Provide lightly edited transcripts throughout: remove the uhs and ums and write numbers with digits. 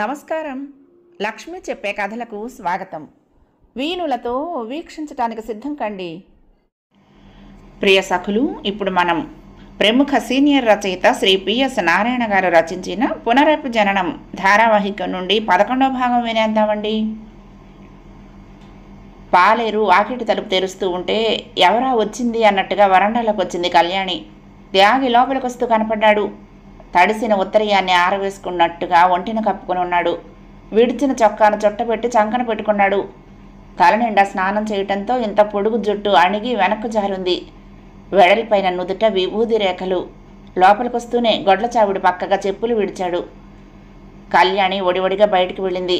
నమస్కారం. లక్ష్మి చెప్పే కథలకు స్వాగతం. వీణులతో వీక్షించటానికి సిద్ధం కండి. ప్రియ సఖులు, ఇప్పుడు మనం ప్రముఖ సీనియర్ రచయిత శ్రీ పిఎస్ నారాయణ గారు రచించిన పునరపి జననం ధారావాహిక నుండి 11వ భాగం వినేద్దామండి. పాలేరు వాకిటి తలుపు తెరుస్తూ ఉంటే ఎవరా వచ్చింది అన్నట్టుగా వరండాలోకి వచ్చింది కళ్యాణి. త్యాగి లోపలికి వస్తూ కనపడ్డాడు. తడిసిన ఉత్తరీయాన్ని ఆరవేసుకున్నట్టుగా ఒంటిని కప్పుకొని ఉన్నాడు. విడిచిన చొక్కాను చుట్టబెట్టి చంకన పెట్టుకున్నాడు. తల నిండా స్నానం చేయటంతో ఇంత పొడుగు జుట్టు అణిగి వెనక్కు జారుంది. వెడల్పైన నుదుట విభూది రేఖలు. లోపలికొస్తూనే గొడ్ల చావుడి పక్కగా చెప్పులు విడిచాడు. కళ్యాణి ఒడివడిగా బయటికి వెళ్ళింది.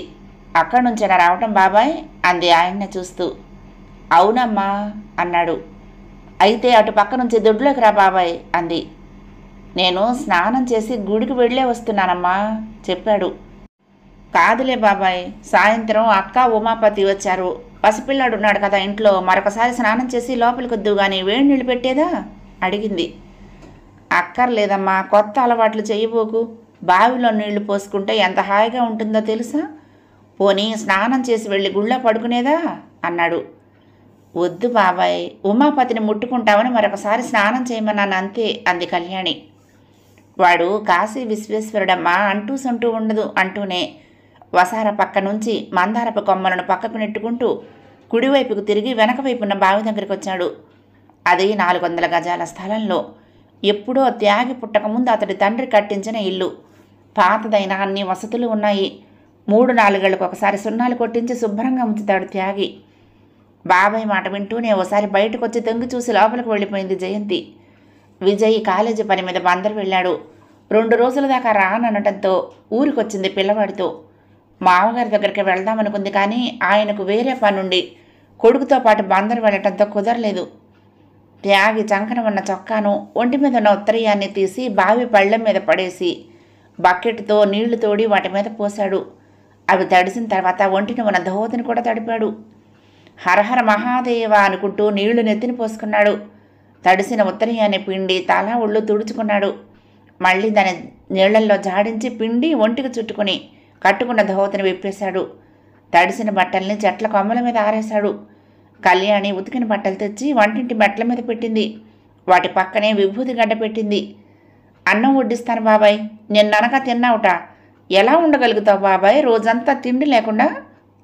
అక్కడి నుంచేనా రావటం బాబాయ్ అంది ఆయన్నే చూస్తూ. అవునమ్మా అన్నాడు. అయితే అటు పక్క నుంచి దొడ్లోకి రా బాబాయ్ అంది. నేను స్నానం చేసి గుడికి వెళ్ళే వస్తున్నానమ్మా చెప్పాడు. కాదులే బాబాయ్, సాయంత్రం అక్క ఉమాపతి వచ్చారు. పసిపిల్లాడున్నాడు కదా ఇంట్లో, మరొకసారి స్నానం చేసి లోపలికొద్దు గాని వేడి నీళ్ళు పెట్టేదా అడిగింది. అక్కర్లేదమ్మా, కొత్త అలవాట్లు చేయబోకు. బావిలో నీళ్లు పోసుకుంటే ఎంత హాయిగా ఉంటుందో తెలుసా. పోనీ స్నానం చేసి వెళ్ళి గుళ్ళో పడుకునేదా అన్నాడు. వద్దు బాబాయ్, ఉమాపతిని ముట్టుకుంటామని మరొకసారి స్నానం చేయమన్నాను అంతే అంది కళ్యాణి. వాడు కాశీ విశ్వేశ్వరుడమ్మా, అంటూ సొంటూ ఉండదు అంటూనే వసార పక్క నుంచి మందారపు కొమ్మలను పక్కకు నెట్టుకుంటూ కుడివైపుకు తిరిగి వెనక వైపున్న బావి దగ్గరికి వచ్చాడు. అది 400 గజాల స్థలంలో ఎప్పుడో త్యాగి పుట్టకముందు అతడి తండ్రి కట్టించిన ఇల్లు. పాతదైన అన్ని వసతులు ఉన్నాయి. 3-4 ఏళ్ళకు ఒకసారి సున్నాలు కొట్టించి శుభ్రంగా ఉంచుతాడు త్యాగి. బాబాయ్ మాట వింటూనే ఓసారి బయటకు వచ్చి తొంగి చూసి లోపలికి వెళ్ళిపోయింది జయంతి. విజయ్ కాలేజీ పని మీద బందరు వెళ్ళాడు. 2 రోజుల దాకా రాననటంతో ఊరికొచ్చింది పిల్లవాడితో. మామగారి దగ్గరికి వెళ్దామనుకుంది కానీ ఆయనకు వేరే పనుండి కొడుకుతో పాటు బందరు వెళ్ళటంతో కుదరలేదు. త్యాగి చంకన ఉన్న చొక్కాను, ఒంటి మీద ఉన్న ఉత్తరీయాన్ని తీసి బావి పళ్ళెం మీద పడేసి బకెట్తో నీళ్లు తోడి వాటి మీద పోశాడు. అవి తడిసిన తర్వాత ఒంటిని ఉన్న ధోతిని కూడా తడిపాడు. హరహర మహాదేవ అనుకుంటూ నీళ్లు నెత్తిని పోసుకున్నాడు. తడిసిన ఉత్తరీయాన్ని పిండి తల ఒళ్ళు తుడుచుకున్నాడు. మళ్ళీ దాని నీళ్లల్లో జాడించి పిండి ఒంటికి చుట్టుకుని కట్టుకున్న ధోతిని విప్పేశాడు. తడిసిన బట్టల్ని చెట్ల కొమ్మల మీద ఆరేశాడు. కళ్యాణి ఉతికిన బట్టలు తెచ్చి వంటింటి మెట్ల మీద పెట్టింది. వాటి పక్కనే విభూతి గడ్డ పెట్టింది. అన్నం వడ్డిస్తాను బాబాయ్, నిన్ననగా తిన్నావుట. ఎలా ఉండగలుగుతావు బాబాయ్ రోజంతా తిండి లేకుండా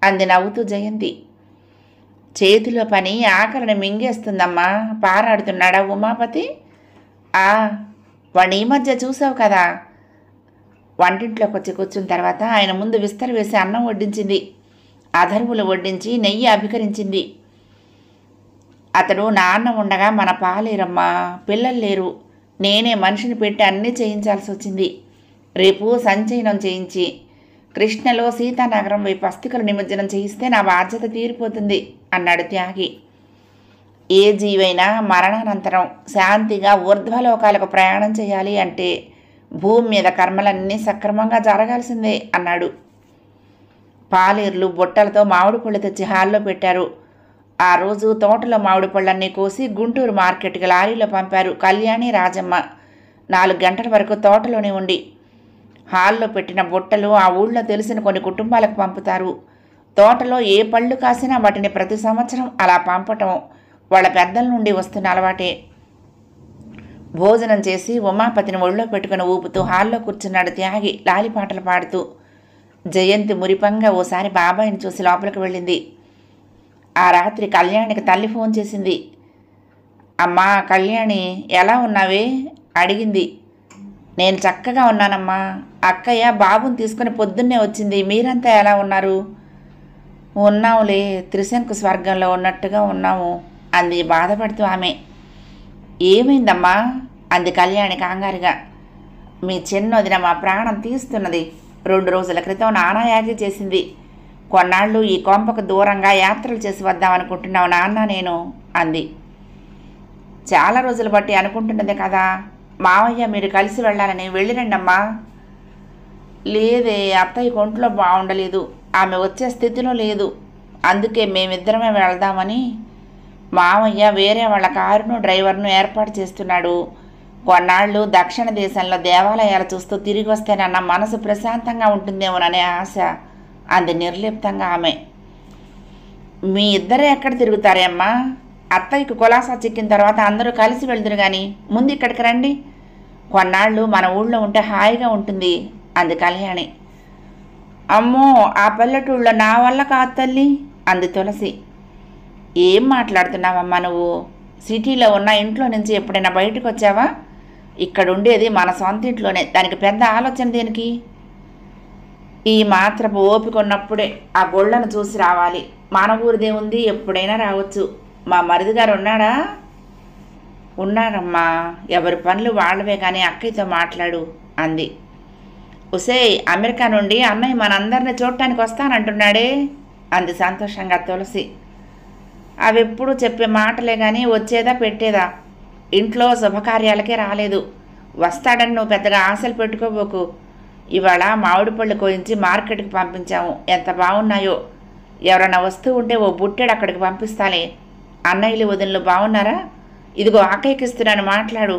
అంది నవ్వుతూ జయంతి. చేతిలో పని ఆకలిని మింగేస్తుందమ్మా పారాడుతున్నాడా ఉమాపతి. వాడిని ఈ మధ్య చూసావు కదా. వంటింట్లోకి వచ్చి కూర్చున్న తర్వాత ఆయన ముందు విస్తర వేసి అన్నం వడ్డించింది. అధర్ములు వడ్డించి నెయ్యి అభికరించింది. అతడు నాన్న ఉండగా మన పాలేరమ్మా, పిల్లలు లేరు. నేనే మనిషిని పెట్టి అన్నీ చేయించాల్సి వచ్చింది. రేపు సంచయనం చేయించి కృష్ణలో సీతానగరం వైపు అస్థికలు నిమజ్జనం చేయిస్తే నా బాధ్యత తీరిపోతుంది అన్నాడు త్యాగి. ఏ జీవైనా మరణానంతరం శాంతిగా ఊర్ధ్వలోకాలకు ప్రయాణం చేయాలి అంటే భూమి మీద కర్మలన్నీ సక్రమంగా జరగాల్సిందే అన్నాడు. పాలేర్లు బుట్టలతో మామిడి పళ్ళు తెచ్చి హాల్లో పెట్టారు. ఆ రోజు తోటలో మామిడి పళ్ళన్నీ కోసి గుంటూరు మార్కెట్కి లారీలో పంపారు కళ్యాణి, రాజమ్మ. 4 గంటల వరకు తోటలోనే ఉండి హాల్లో పెట్టిన బుట్టలు ఆ ఊళ్ళో తెలిసిన కొన్ని కుటుంబాలకు పంపుతారు. తోటలో ఏ పళ్ళు కాసినా వాటిని ప్రతి సంవత్సరం అలా పంపటం వాళ్ళ పెద్దల నుండి వస్తున్న అలవాటే. భోజనం చేసి ఉమాపతిని ఒళ్ళో పెట్టుకుని ఊపుతూ హాల్లో కూర్చున్నాడు త్యాగి లాలిపాటలు పాడుతూ. జయంతి మురిపంగా ఓసారి బాబాయిని చూసి లోపలికి వెళ్ళింది. ఆ రాత్రి కళ్యాణికి తల్లి ఫోన్ చేసింది. అమ్మా కళ్యాణి, ఎలా ఉన్నావే అడిగింది. నేను చక్కగా ఉన్నానమ్మా. అక్కయ్య బాబుని తీసుకుని పొద్దున్నే వచ్చింది. మీరంతా ఎలా ఉన్నారు? ఉన్నావులే, త్రిశంకు స్వర్గంలో ఉన్నట్టుగా ఉన్నాము అంది బాధపడుతూ ఆమె. ఏమైందమ్మా అంది కళ్యాణి కంగారుగా. మీ చిన్నొదిన మా ప్రాణం తీస్తున్నది. 2 రోజుల క్రితం నానాయాగి చేసింది. కొన్నాళ్ళు ఈ కొంపకు దూరంగా యాత్రలు చేసి వద్దామనుకుంటున్నావు నాన్న నేను అంది. చాలా రోజులు బట్టి అనుకుంటున్నదే కదా. మావయ్య మీరు కలిసి వెళ్ళాలని వెళ్ళిరండమ్మా. లేదే, అత్తయ్య ఒంట్లో బాగుండలేదు. ఆమె వచ్చే స్థితిలో లేదు. అందుకే మేమిద్దరమే వెళ్దామని మావయ్య వేరే వాళ్ళ కారును డ్రైవర్ను ఏర్పాటు చేస్తున్నాడు. కొన్నాళ్ళు దక్షిణ దేశంలో దేవాలయాలు చూస్తూ తిరిగి వస్తేనన్న మనసు ప్రశాంతంగా ఉంటుందేమోననే ఆశ అంది నిర్లిప్తంగా ఆమె. మీ ఇద్దరే ఎక్కడ తిరుగుతారే అమ్మా? అత్తయ్యకు కులాసా చిక్కిన తర్వాత అందరూ కలిసి వెళ్దురు కానీ ముందు ఇక్కడికి రండి. కొన్నాళ్ళు మన ఊళ్ళో ఉంటే హాయిగా ఉంటుంది అంది కళ్యాణి. అమ్మో, ఆ పల్లెటూళ్ళలో నా వల్ల కాదు తల్లి అంది తులసి. ఏం మాట్లాడుతున్నావమ్మా నువ్వు? సిటీలో ఉన్న ఇంట్లో నుంచి ఎప్పుడైనా బయటకు వచ్చావా? ఇక్కడ ఉండేది మన సొంత ఇంట్లోనే, దానికి పెద్ద ఆలోచన దేనికి? ఈ మాత్రపు ఓపిక ఉన్నప్పుడే ఆ గొళ్ళను చూసి రావాలి. మన ఊరిదే ఉంది, ఎప్పుడైనా రావచ్చు. మా మరిది గారు ఉన్నాడా? ఉన్నారమ్మా, ఎవరి పనులు వాళ్ళవే కానీ అక్కయ్యతో మాట్లాడు అంది. ఉసేయ్, అమెరికా నుండి అన్నయ్య మనందరిని చూడటానికి వస్తానంటున్నాడే అంది సంతోషంగా తులసి. అవెప్పుడు చెప్పే మాటలే కానీ వచ్చేదా పెట్టేదా? ఇంట్లో శుభకార్యాలకే రాలేదు. వస్తాడని నువ్వు పెద్దగా ఆశలు పెట్టుకోబోకు. ఇవాళ మామిడి పళ్ళు కోయించి మార్కెట్కి పంపించాము, ఎంత బాగున్నాయో. ఎవరన్నా వస్తూ ఉంటే ఓ బుట్టెడు అక్కడికి పంపిస్తాలే. అన్నయ్యలు వదినలు బాగున్నారా? ఇదిగో అక్కయ్యకి ఇస్తున్నాను, మాట్లాడు.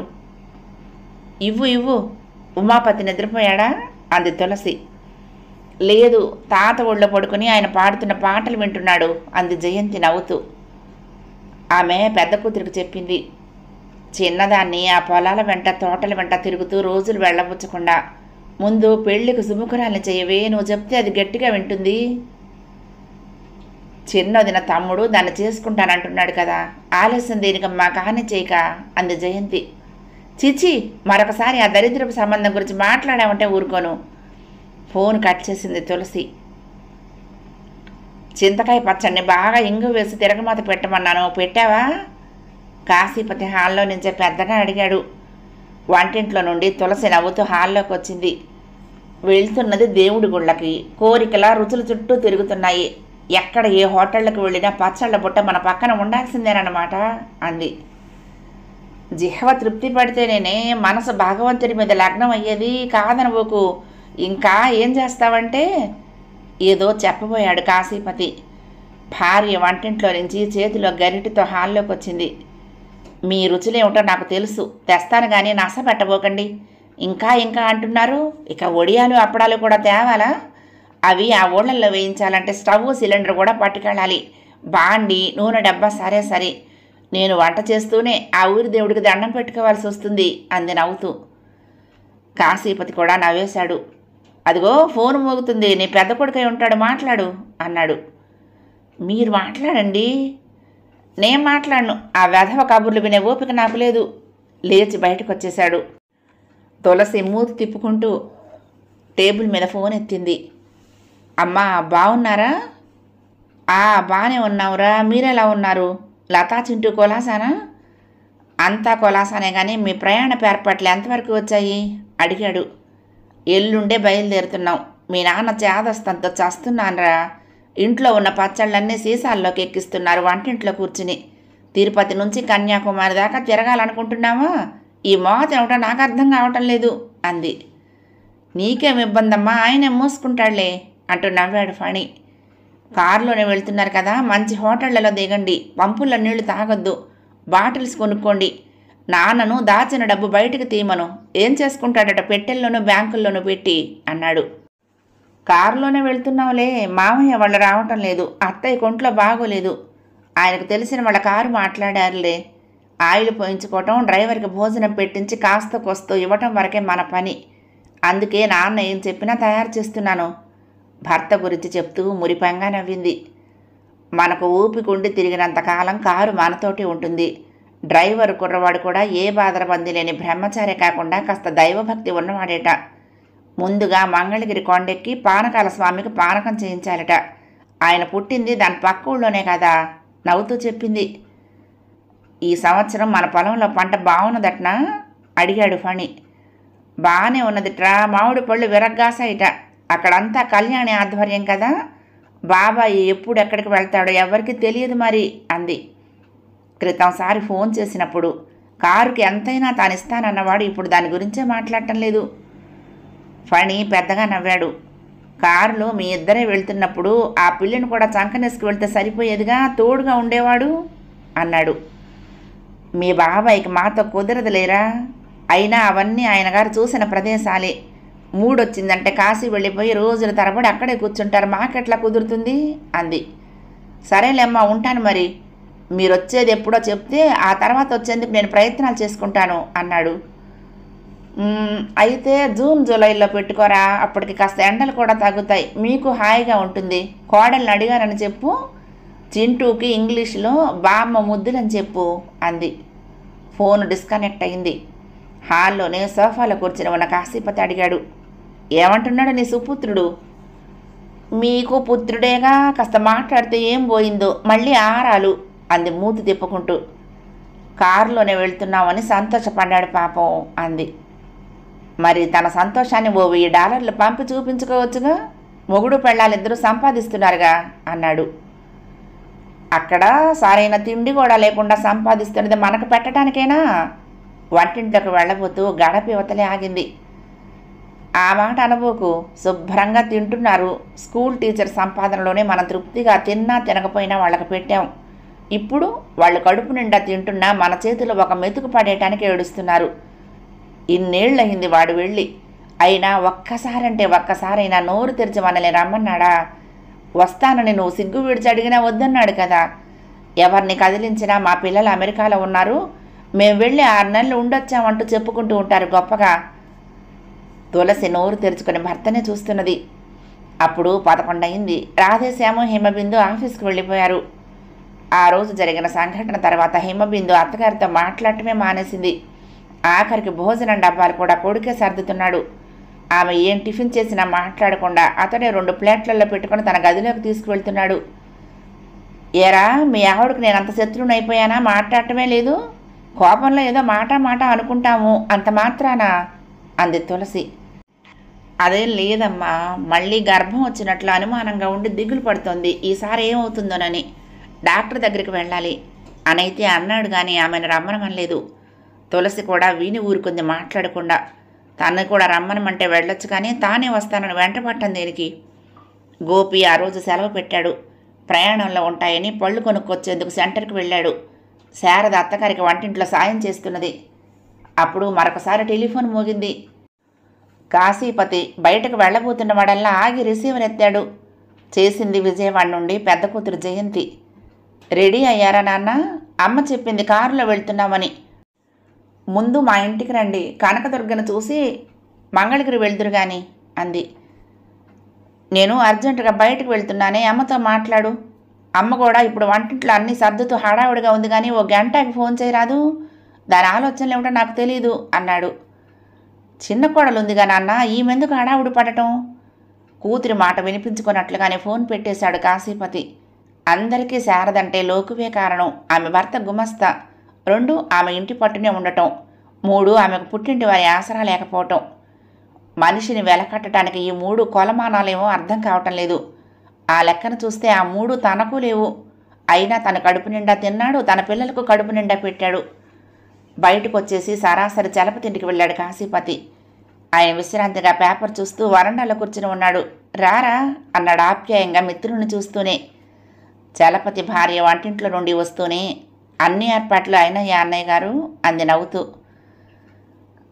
ఇవ్వు ఇవ్వు. ఉమాపతి నిద్రపోయాడా అంది తులసి. లేదు, తాత ఒళ్ళో పడుకుని ఆయన పాడుతున్న పాటలు వింటున్నాడు అంది జయంతి నవ్వుతూ. ఆమె పెద్ద కూతురికి చెప్పింది. చిన్నదాన్ని ఆ పొలాల వెంట తోటల వెంట తిరుగుతూ రోజులు వెళ్ళబుచ్చకుండా ముందు పెళ్లికి సుముఖరాల్ని చేయవే, నువ్వు చెప్తే అది గట్టిగా వింటుంది. చిన్నదిన తమ్ముడు దాన్ని చేసుకుంటానంటున్నాడు కదా, ఆలస్యం దేనికమ్మా, కానీ చేయక అంది జయంతి. చిచి, మరొకసారి ఆ దరిద్రపు సంబంధం గురించి మాట్లాడామంటే ఊరుకోను. ఫోన్ కట్ చేసింది తులసి. చింతకాయ పచ్చడిని బాగా ఇంగు వేసి తిరగమాత పెట్టమన్నాను, పెట్టావా? కాశీపతి హాల్లో నుంచే పెద్దగా అడిగాడు. వంటింట్లో నుండి తులసి నవ్వుతూ హాల్లోకి వచ్చింది. వెళ్తున్నది దేవుడి గుళ్ళకి. కోరికలా రుచుల చుట్టూ తిరుగుతున్నాయి. ఎక్కడ ఏ హోటళ్లకు వెళ్ళినా పచ్చళ్ళ బుట్ట మన పక్కన ఉండాల్సిందేనమాట అంది. జిహ్వ తృప్తి పడితేనేనే మనసు భగవంతుడి మీద లగ్నం అయ్యేది, కాదనబోకు. ఇంకా ఏం చేస్తావంటే ఏదో చెప్పబోయాడు కాశీపతి. భార్య వంటింట్లో నుంచి చేతిలో గరిటితో హాల్లోకి వచ్చింది. మీ రుచులేమిటో నాకు తెలుసు, తెస్తాను కానీ నసపెట్టబోకండి. ఇంకా ఇంకా అంటున్నారు. ఇక ఒడియాలు అప్పడాలు కూడా తేవాలా? అవి ఆ ఊళ్ళల్లో వేయించాలంటే స్టవ్ సిలిండర్ కూడా పట్టుకెళ్ళాలి. బాండి నూనె డబ్బా సరే సరే. నేను వంట చేస్తూనే ఆ ఊరి దేవుడికి దండం పెట్టుకోవాల్సి వస్తుంది అంది నవ్వుతూ. కాశీపతి కూడా నవ్వేశాడు. అదిగో ఫోన్ మోగుతుంది, నీ పెద్ద కొడుకై ఉంటాడు, మాట్లాడు అన్నాడు. మీరు మాట్లాడండి. నేను మాట్లాడను. ఆ వెధవ కబుర్లు వినే ఓపిక నాకు లేదు. లేచి బయటకు వచ్చేశాడు. తులసి మూతి తిప్పుకుంటూ టేబుల్ మీద ఫోన్ ఎత్తింది. అమ్మా, బాగున్నారా? బాగానే ఉన్నావురా, మీరెలా ఉన్నారు? లతా చింటూ కులాసానా? అంతా కులాసానే కానీ మీ ప్రయాణ ఏర్పాట్లు ఎంతవరకు వచ్చాయి అడిగాడు. ఎల్లుండే బయలుదేరుతున్నాం. మీ నాన్న చేదస్తంతో చస్తున్నానరా. ఇంట్లో ఉన్న పచ్చళ్ళన్నీ సీసాల్లోకి ఎక్కిస్తున్నారు వంటింట్లో కూర్చుని. తిరుపతి నుంచి కన్యాకుమారి దాకా తిరగాలనుకుంటున్నావా? ఈ మోత ఏమిటో నాకు అర్థం కావటం లేదు అంది. నీకేం ఇబ్బందమ్మా, ఆయనే మోసుకుంటాడులే అంటూ నవ్వాడు ఫణి. కారులోనే వెళ్తున్నారు కదా, మంచి హోటళ్లలో దిగండి. పంపుల్లో నీళ్లు తాగొద్దు. బాటిల్స్ కొనుక్కోండి. నాన్నను దాచిన డబ్బు బయటకు తీయమను. ఏం చేసుకుంటాడట, పెట్టెల్లోనూ బ్యాంకుల్లోనూ పెట్టి అన్నాడు. కారులోనే వెళ్తున్నావులే, మామయ్య వాళ్ళు రావటం లేదు. అత్తయ్య కొంట్లో బాగోలేదు. ఆయనకు తెలిసిన వాళ్ళ కారు మాట్లాడారులే. ఆయిల్ పోయించుకోవటం, డ్రైవర్కి భోజనం పెట్టించి కాస్త కొస్తూ ఇవ్వటం వరకే మన పని. అందుకే నాన్న ఏం చెప్పినా తయారు చేస్తున్నాను. భర్త గురించి చెప్తూ మురిపంగా నవ్వింది. మనకు ఊపికుండి తిరిగినంతకాలం కారు మనతోటి ఉంటుంది. డ్రైవర్ కుర్రవాడు కూడా ఏ బాధరబంది లేని బ్రహ్మచారి కాకుండా కాస్త దైవభక్తి ఉన్నవాడేట. ముందుగా మంగళగిరి కొండెక్కి పానకాల స్వామికి పానకం చేయించాలట. ఆయన పుట్టింది దాని పక్క ఊళ్ళోనే కదా నవ్వుతూ చెప్పింది. ఈ సంవత్సరం మన పొలంలో పంట బాగున్నదట్నా అడిగాడు ఫణి. బాగానే ఉన్నదిట్రా, మామిడి పళ్ళు విరగ్గాసాయిట. అక్కడంతా కళ్యాణి ఆధ్వర్యం కదా. బాబాయ్ ఎప్పుడు ఎక్కడికి వెళ్తాడో ఎవరికి తెలియదు మరి అంది. క్రితంసారి ఫోన్ చేసినప్పుడు కారుకి ఎంతైనా తానిస్తానన్నవాడు ఇప్పుడు దాని గురించే మాట్లాడటం లేదు. ఫణి పెద్దగా నవ్వాడు. కారులో మీ ఇద్దరే వెళ్తున్నప్పుడు ఆ పిల్లిని కూడా చంకనేసుకు వెళ్తే సరిపోయేదిగా, తోడుగా ఉండేవాడు అన్నాడు. మీ బాబాయికి మాతో కుదరదులేరా. అయినా అవన్నీ ఆయన గారు చూసిన ప్రదేశాలే. మూడొచ్చిందంటే కాశీ వెళ్ళిపోయి రోజుల తరబడి అక్కడే కూర్చుంటారు, మాకెట్లా కుదురుతుంది అంది. సరేలేమ్మా, ఉంటాను మరి. మీరొచ్చేది ఎప్పుడో చెప్తే ఆ తర్వాత వచ్చేందుకు నేను ప్రయత్నాలు చేసుకుంటాను అన్నాడు. అయితే జూన్ జూలైలో పెట్టుకోరా, అప్పటికి కాస్త ఎండలు కూడా తగ్గుతాయి, మీకు హాయిగా ఉంటుంది. కోడల్ని అడిగానని చెప్పు, చింటూకి ఇంగ్లీషులో బామ్మ ముద్దులని చెప్పు అంది. ఫోన్ డిస్కనెక్ట్ అయింది. హాల్లోనే సోఫాలో కూర్చుని ఉన్న కాశీపతి అడిగాడు, ఏమంటున్నాడు నీ సుపుత్రుడు? మీకు పుత్రుడేగా, కాస్త మాట్లాడితే ఏం పోయిందో, మళ్ళీ ఆరాలు అంది మూతి తిప్పుకుంటూ. కారులోనే వెళ్తున్నామని సంతోషపడ్డాడు పాపం అంది. మరి తన సంతోషాన్ని ఓ $1000 పంపి చూపించుకోవచ్చుగా, మొగుడు పెళ్ళాలిద్దరూ సంపాదిస్తున్నారుగా అన్నాడు. అక్కడ సరైన తిండి కూడా లేకుండా సంపాదిస్తున్నది మనకు పెట్టడానికేనా? వంటింట్లోకి వెళ్ళబోతూ గడప యువతలే ఆగింది. ఆ మాట అనబోకు, శుభ్రంగా తింటున్నారు. స్కూల్ టీచర్ సంపాదనలోనే మనం తృప్తిగా తిన్నా తినకపోయినా వాళ్ళకి పెట్టాం. ఇప్పుడు వాళ్ళు కడుపు నిండా తింటున్నా మన చేతిలో ఒక మెతుకు పడేయటానికి ఏడుస్తున్నారు. ఇన్నేళ్ళయింది వాడు వెళ్ళి, అయినా ఒక్కసారంటే ఒక్కసారైనా నోరు తెరిచి మనల్ని రమ్మన్నాడా? వస్తానని నువ్వు సిగ్గు విడిచి అడిగినా వద్దన్నాడు కదా. ఎవరిని కదిలించినా మా పిల్లలు అమెరికాలో ఉన్నారు, మేము వెళ్ళి 6 నెలలు ఉండొచ్చామంటూ చెప్పుకుంటూ ఉంటారు గొప్పగా. తులసి నోరు తెరుచుకుని భర్తనే చూస్తున్నది. అప్పుడు 11 అయింది. రాధేశ్యాము హిమబిందు ఆఫీస్కి వెళ్ళిపోయారు. ఆ రోజు జరిగిన సంఘటన తర్వాత హిమబిందు అత్తగారితో మాట్లాడటమే మానేసింది. ఆఖరికి భోజనం డబ్బాలు కూడా కొడుకే సర్దుతున్నాడు. ఆమె ఏం టిఫిన్ చేసినా మాట్లాడకుండా అతడే 2 ప్లేట్లలో పెట్టుకుని తన గదిలోకి తీసుకువెళ్తున్నాడు. ఏరా, మీ ఆవిడకు నేను అంత శత్రువునైపోయానా? మాట్లాడటమే లేదు. కోపంలో ఏదో మాట అనుకుంటాము, అంత మాత్రానా అంది తులసి. అదేం లేదమ్మా, మళ్ళీ గర్భం వచ్చినట్లు అనుమానంగా ఉండి దిగులు పడుతోంది. ఈసారి ఏమవుతుందోనని డాక్టర్ దగ్గరికి వెళ్ళాలి అనైతే అన్నాడు, కానీ ఆమెను రమ్మనమనలేదు. తులసి కూడా వీని ఊరుకుంది మాట్లాడకుండా. తను కూడా రమ్మనమంటే వెళ్ళొచ్చు, కానీ తానే వస్తానని వెంట పట్టం దేనికి? గోపి ఆ రోజు సెలవు పెట్టాడు. ప్రయాణంలో ఉంటాయని పళ్ళు కొనుక్కొచ్చేందుకు సెంటర్కి వెళ్ళాడు. శారద అత్తగారికి వంటింట్లో సాయం చేస్తున్నది. అప్పుడు మరొకసారి టెలిఫోన్ మోగింది. కాశీపతి బయటకు వెళ్ళబోతున్న వాడల్లా ఆగి రిసీవర్ ఎత్తాడు. చేసింది విజయవాడ నుండి పెద్ద కూతురు జయంతి. రెడీ అయ్యారా నాన్న? అమ్మ చెప్పింది కారులో వెళ్తున్నామని. ముందు మా ఇంటికి రండి, కనకదుర్గను చూసి మంగళగిరి వెళ్తురు గాని అంది. నేను అర్జెంటుగా బయటకు వెళ్తున్నానే, అమ్మతో మాట్లాడు. అమ్మ కూడా ఇప్పుడు వంటింట్లో అన్నీ సర్దుతూ హడావుడిగా ఉంది, కానీ ఓ గంటకి ఫోన్ చేయరాదు? దాని ఆలోచనలు ఏమిటో నాకు తెలీదు అన్నాడు. చిన్న కోడలుందిగా నాన్న, ఈమెందుకు హడావుడి పడటం? కూతురి మాట వినిపించుకున్నట్లుగానే ఫోన్ పెట్టేశాడు కాశీపతి. అందరికీ శారదంటే లోకువే కారణం. ఆమె భర్త గుమస్తా, 2 ఆమె ఇంటి పట్టునే ఉండటం, 3 ఆమెకు పుట్టింటి వారి ఆసరా లేకపోవటం. మనిషిని వెలకట్టడానికి ఈ 3 కొలమానాలేమో అర్థం కావటం లేదు. ఆ లెక్కను చూస్తే ఆ 3 తనకు లేవు. అయినా తన కడుపు నిండా తిన్నాడు, తన పిల్లలకు కడుపు నిండా పెట్టాడు. బయటకు వచ్చేసి సరాసరి చలపతింటికి వెళ్ళాడు కాశీపతి. ఆయన విశ్రాంతిగా పేపర్ చూస్తూ వరండాలో కూర్చుని ఉన్నాడు. రారా అన్నాడు ఆప్యాయంగా మిత్రుని చూస్తూనే. చలపతి భార్య వంటింట్లో నుండి వస్తూనే, అన్ని ఏర్పాట్లు అయినాయా అన్నయ్య గారు అంది నవ్వుతూ.